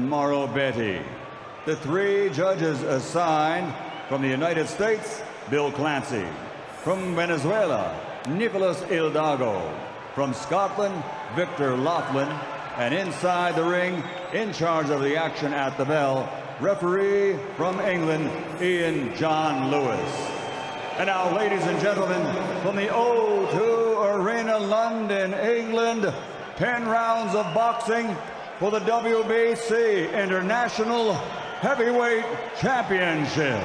Mauro Betti. The 3 judges assigned: from the United States, Bill Clancy; from Venezuela, Nicolas Hidalgo; from Scotland, Victor Laughlin; and inside the ring, in charge of the action at the bell, referee from England, Ian John Lewis. And now, ladies and gentlemen, from the O2 Arena, London, England, 10 rounds of boxing for the WBC International Heavyweight Championship.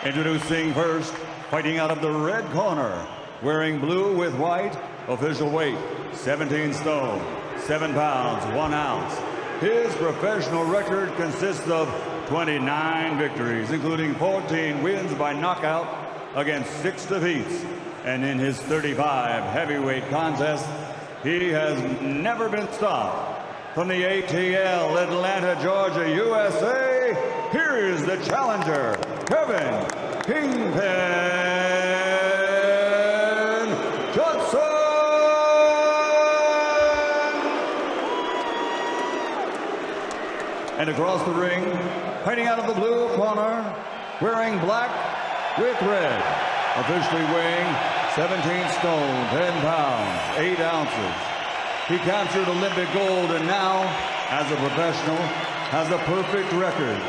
Introducing first, fighting out of the red corner, wearing blue with white, official weight 17 stone, 7 pounds, 1 ounce. His professional record consists of 29 victories, including 14 wins by knockout against 6 defeats. And in his 35 heavyweight contests, he has never been stopped. From the ATL, Atlanta, Georgia, USA, here is the challenger, Kevin Kingpin Johnson! And across the ring, fighting out of the blue corner, wearing black with red, officially weighing 17 stone, 10 pounds, 8 ounces. He captured Olympic gold and now, as a professional, has a perfect record.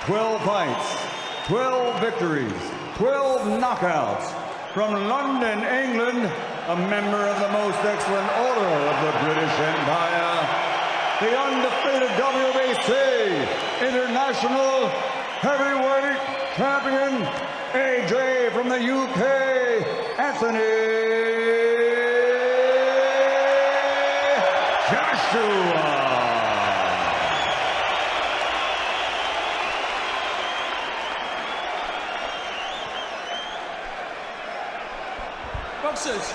12 fights, 12 victories, 12 knockouts. From London, England, a member of the most excellent order of the British Empire, the undefeated WBC International Heavyweight Champion, AJ from the UK, Anthony Joshua. Boxers,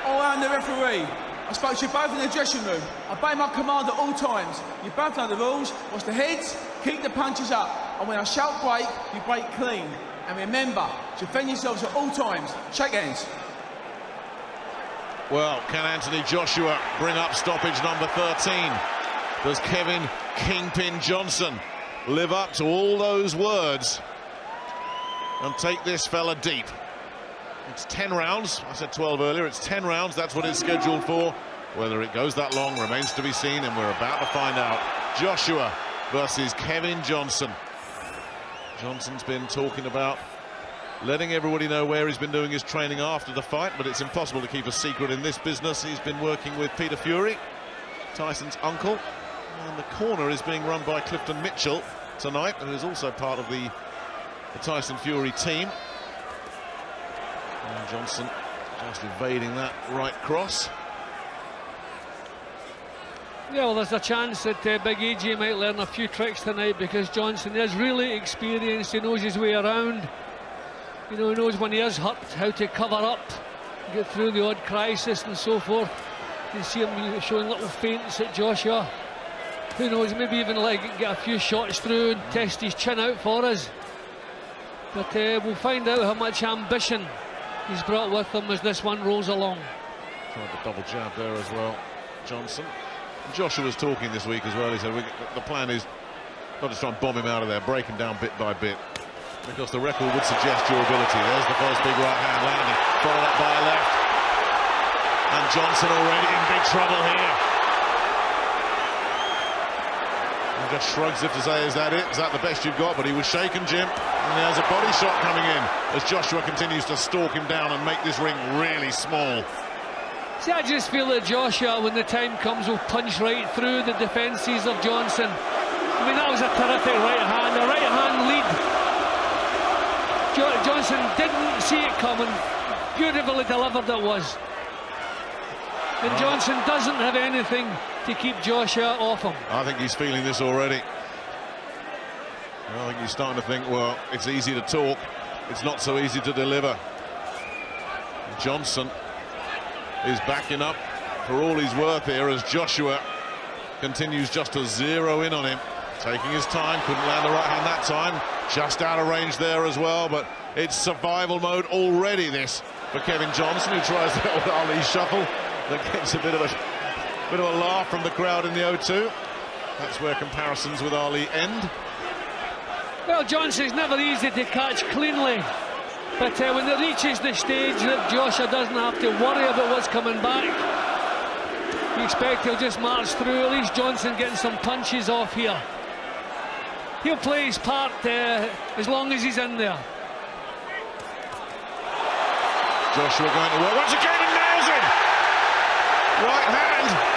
I am the referee. I spoke to you both in the dressing room. I obey my command at all times. You both know the rules. Watch the heads, keep the punches up. And when I shout break, you break clean. And remember, defend yourselves at all times. Shake hands. Well, can Anthony Joshua bring up stoppage number 13? Does Kevin Kingpin Johnson live up to all those words and take this fella deep? It's 10 rounds. I said 12 earlier. It's 10 rounds. That's what it's scheduled for. Whether it goes that long remains to be seen, and we're about to find out. Joshua versus Kevin Johnson. Johnson's been talking about letting everybody know where he's been doing his training after the fight, but it's impossible to keep a secret in this business. He's been working with Peter Fury, Tyson's uncle, and the corner is being run by Clifton Mitchell tonight, and is also part of the Tyson Fury team. And Johnson just evading that right cross. Yeah, well, there's a chance that Big AJ might learn a few tricks tonight, because Johnson is really experienced. He knows his way around. You know, he knows when he is hurt how to cover up, get through the odd crisis and so forth. You see him showing little feints at Joshua. Who knows, maybe even like get a few shots through and test his chin out for us. But we'll find out how much ambition he's brought with him as this one rolls along. Tried the double jab there as well, Johnson. Joshua was talking this week as well. He said the plan is not to try and bomb him out of there, break him down bit by bit, because the record would suggest durability. There's the first big right hand landing, followed up by a left. And Johnson already in big trouble here. He just shrugs as if to say, is that it? Is that the best you've got? But he was shaken, Jim. And there's a body shot coming in as Joshua continues to stalk him down and make this ring really small. See, I just feel that Joshua, when the time comes, will punch right through the defences of Johnson. I mean, that was a terrific right hand, a right hand lead. Johnson didn't see it coming. Beautifully delivered it was. And Johnson doesn't have anything to keep Joshua off him. I think he's feeling this already. I think he's starting to think, well, it's easy to talk, it's not so easy to deliver. Johnson is backing up for all he's worth here as Joshua continues just to zero in on him. Taking his time, couldn't land the right hand that time. Just out of range there as well, but it's survival mode already, this, for Kevin Johnson, who tries the old Ali shuffle that gets a bit of Bit of a laugh from the crowd in the O2. That's where comparisons with Ali end. Well, Johnson's never easy to catch cleanly, but when it reaches the stage that Joshua doesn't have to worry about what's coming back, you expect he'll just march through. At least Johnson getting some punches off here. He'll play his part as long as he's in there. Joshua going to work once again and nails it. Right hand.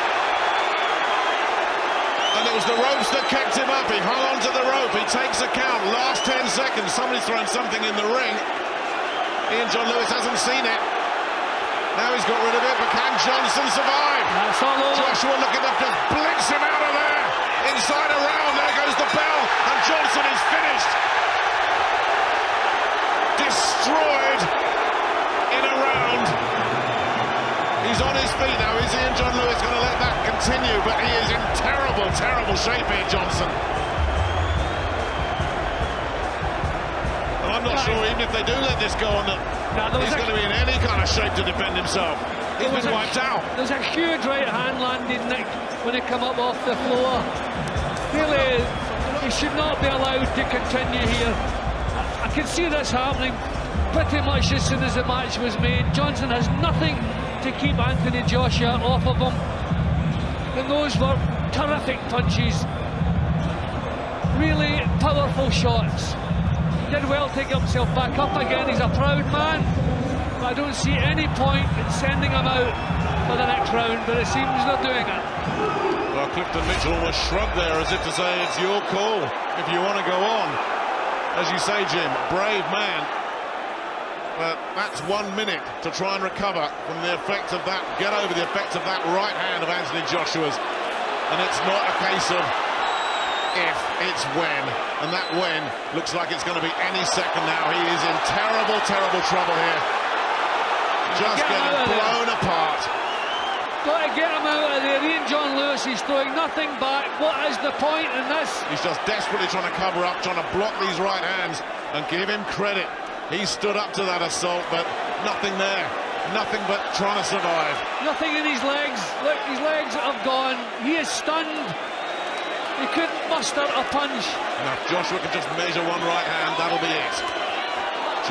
And it was the ropes that kept him up. He hung on to the rope. He takes a count. Last 10 seconds. Somebody's thrown something in the ring. Ian John Lewis hasn't seen it. Now he's got rid of it, but can Johnson survive? That's all over. Joshua looking to just blitz him out of there. Inside a round. There goes the bell. And Johnson is finished. Destroyed in a round. He's on his feet now. Is Ian John Lewis going to let that continue? But he is in terrible, terrible shape here, Johnson. And I'm not sure even if they do let this go on that he's going to be in any kind of shape to defend himself. He's been wiped out. There's a huge right hand landed, Nick, when he come up off the floor. Really, he should not be allowed to continue here. I can see this happening pretty much as soon as the match was made. Johnson has nothing to keep Anthony Joshua off of him. And those were terrific punches. Really powerful shots. Did well to get himself back up again. He's a proud man. But I don't see any point in sending him out for the next round, but it seems they're doing it. Well, Clifton Mitchell almost shrugged there as if to say it's your call if you want to go on. As you say, Jim, brave man. But that's 1 minute to try and recover from the effect of that, get over the effect of that right hand of Anthony Joshua's. And it's not a case of if, it's when. And that when looks like it's going to be any second now. He is in terrible, terrible trouble here. Just getting blown apart. Got to get him out of there. Ian John Lewis, he's throwing nothing back. What is the point in this? He's just desperately trying to cover up, trying to block these right hands and give him credit. He stood up to that assault, but nothing there. Nothing but trying to survive. Nothing in his legs. Look, his legs have gone. He is stunned. He couldn't muster a punch. Now, if Joshua can just measure one right hand, that'll be it.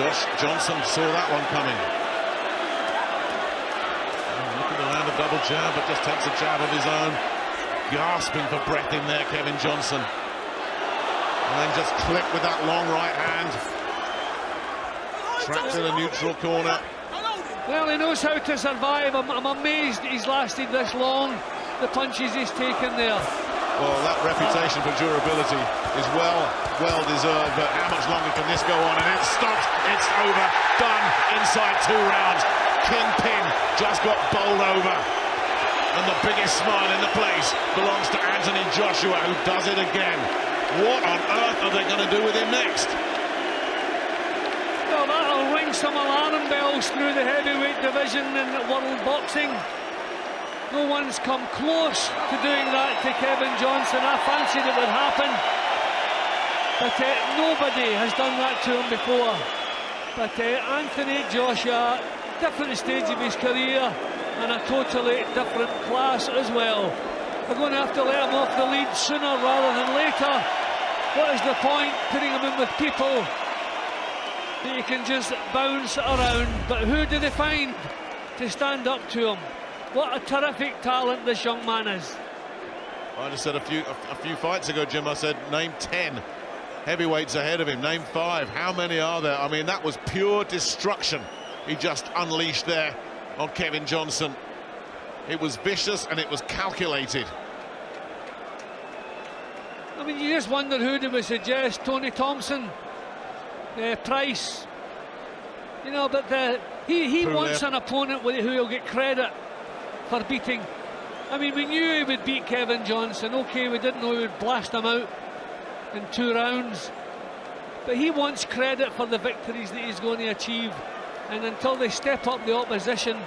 Josh Johnson saw that one coming. Looking around a double jab, but just takes a jab of his own. Gasping for breath in there, Kevin Johnson. And then just click with that long right hand. Trapped in a neutral corner. Well, he knows how to survive. I'm amazed he's lasted this long. The punches he's taken there. Well, that reputation for durability is well deserved, but how much longer can this go on? And it's stopped, it's over, done, inside 2 rounds. Kingpin just got bowled over. And the biggest smile in the place belongs to Anthony Joshua, who does it again. What on earth are they going to do with him next? Well, that'll ring some alarm bells through the heavyweight division in world boxing. No one's come close to doing that to Kevin Johnson. I fancied it would happen, but nobody has done that to him before. But Anthony Joshua, different stage of his career and a totally different class as well. They're going to have to let him off the lead sooner rather than later. What is the point putting him in with people that you can just bounce around? But who do they find to stand up to him? What a terrific talent this young man is. I just said a few fights ago, Jim, I said name 10 heavyweights ahead of him, name 5. How many are there? I mean, that was pure destruction he just unleashed there on Kevin Johnson. It was vicious and it was calculated. I mean, you just wonder who they would suggest. Tony Thompson, Price, you know, but he wants an opponent who will get credit for beating. I mean, we knew he would beat Kevin Johnson. Okay, we didn't know he would blast him out in 2 rounds, but he wants credit for the victories that he's going to achieve, and until they step up the opposition,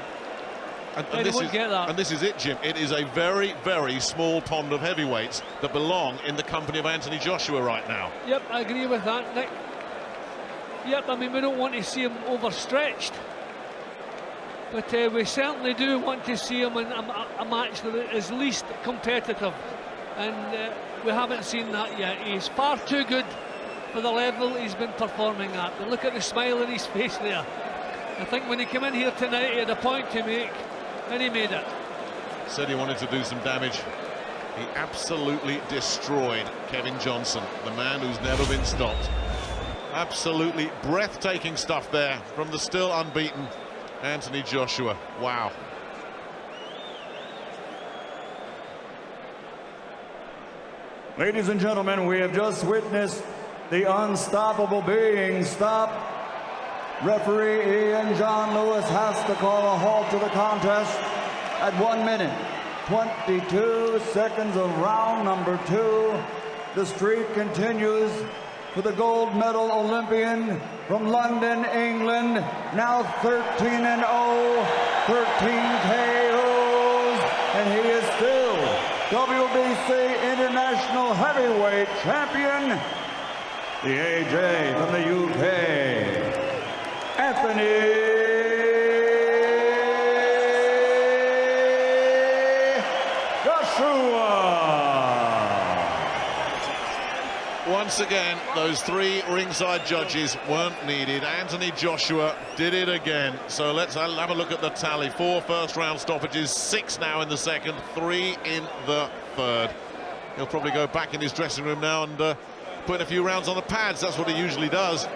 they won't get that. And this is it, Jim. It is a very, very small pond of heavyweights that belong in the company of Anthony Joshua right now. Yep, I agree with that, Nick. Yep, I mean, we don't want to see him overstretched. But we certainly do want to see him in a match that is least competitive, and we haven't seen that yet. He's far too good for the level he's been performing at. But look at the smile on his face there. I think when he came in here tonight, he had a point to make, and he made it. Said he wanted to do some damage. He absolutely destroyed Kevin Johnson, the man who's never been stopped. Absolutely breathtaking stuff there from the still unbeaten Anthony Joshua. Wow. Ladies and gentlemen, we have just witnessed the unstoppable being stopped. Referee Ian John Lewis has to call a halt to the contest at 1 minute, 22 seconds of round number 2. The streak continues for the gold medal Olympian from London, England, now 13-0, 13 KOs, and he is still WBC International Heavyweight Champion, the AJ from the UK, Anthony Joshua. Once again, those 3 ringside judges weren't needed. Anthony Joshua did it again. So let's have a look at the tally. 4 first-round stoppages, 6 now in the second, 3 in the third. He'll probably go back in his dressing room now and put in a few rounds on the pads. That's what he usually does.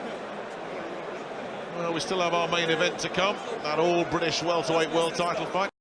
Well, we still have our main event to come, that all-British welterweight world title fight.